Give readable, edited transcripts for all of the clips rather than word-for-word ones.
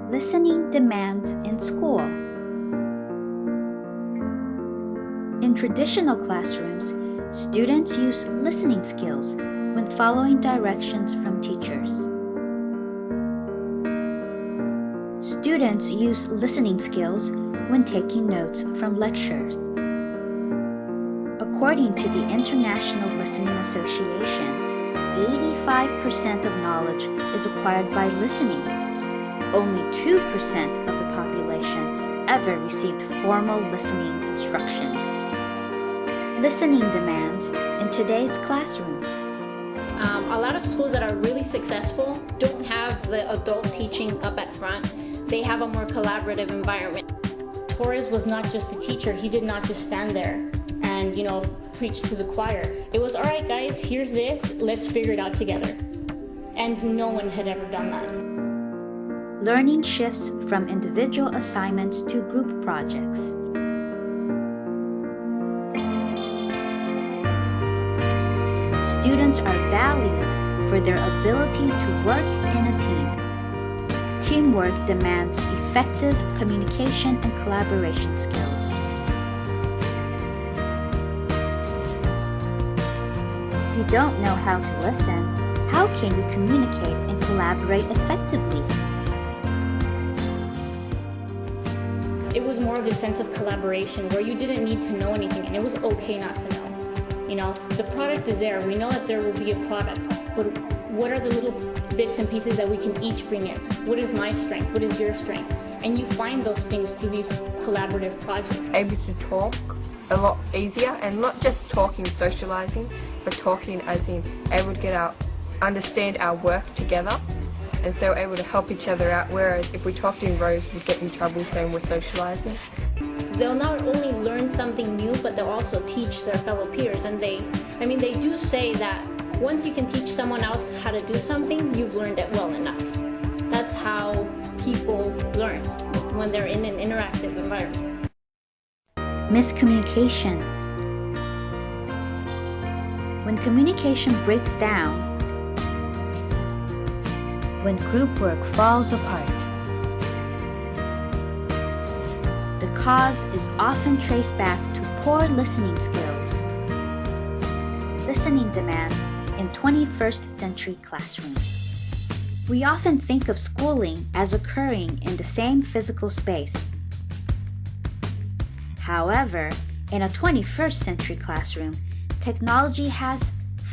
Listening demands in school. In traditional classrooms, students use listening skills when following directions from teachers. Students use listening skills when taking notes from lectures. According to the International Listening Association, 85% of knowledge is acquired by listening. Only 2% of the population ever received formal listening instruction. Listening demands in today's classrooms. A lot of schools that are really successful don't have the adult teaching up at front. They have a more collaborative environment. Torres was not just the teacher. He did not just stand there and, preach to the choir. It was, all right, guys, here's this. Let's figure it out together. And no one had ever done that. Learning shifts from individual assignments to group projects. Students are valued for their ability to work in a team. Teamwork demands effective communication and collaboration skills. If you don't know how to listen, how can you communicate and collaborate effectively? It was more of a sense of collaboration where you didn't need to know anything and it was okay not to know. The product is there. We know that there will be a product, but what are the little bits and pieces that we can each bring in? What is my strength? What is your strength? And you find those things through these collaborative projects. Able to talk a lot easier, and not just talking, socializing, but talking as in able to understand our work together, and so able to help each other out, whereas if we talked in rows we'd get in trouble saying we're socializing. They'll not only learn something new, but they'll also teach their fellow peers, and they do say that once you can teach someone else how to do something, you've learned it well enough. That's how people learn, when they're in an interactive environment. Miscommunication. When communication breaks down, when group work falls apart, the cause is often traced back to poor listening skills. Listening demands in 21st century classrooms. We often think of schooling as occurring in the same physical space. However, in a 21st century classroom, technology has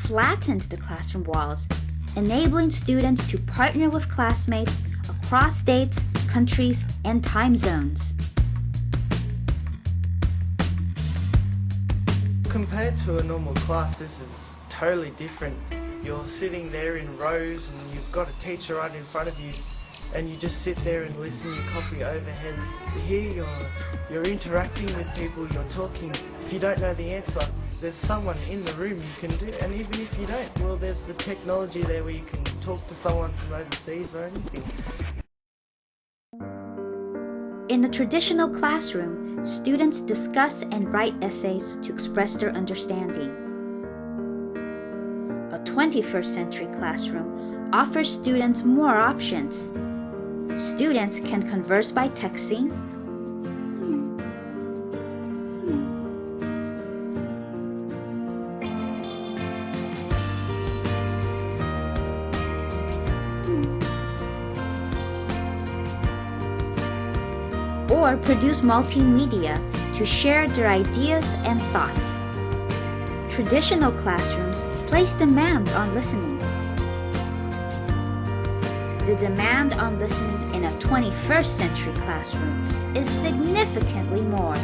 flattened the classroom walls, enabling students to partner with classmates across states, countries, and time zones. Compared to a normal class, this is totally different. You're sitting there in rows and you've got a teacher right in front of you, and you just sit there and listen, you copy overheads. Here you're interacting with people, you're talking. If you don't know the answer, there's someone in the room you can do, and even if you don't, well, there's the technology there where you can talk to someone from overseas or anything. In a traditional classroom, students discuss and write essays to express their understanding. A 21st century classroom offers students more options. Students can converse by texting, or produce multimedia to share their ideas and thoughts. Traditional classrooms place demands on listening. The demand on listening in a 21st century classroom is significantly more.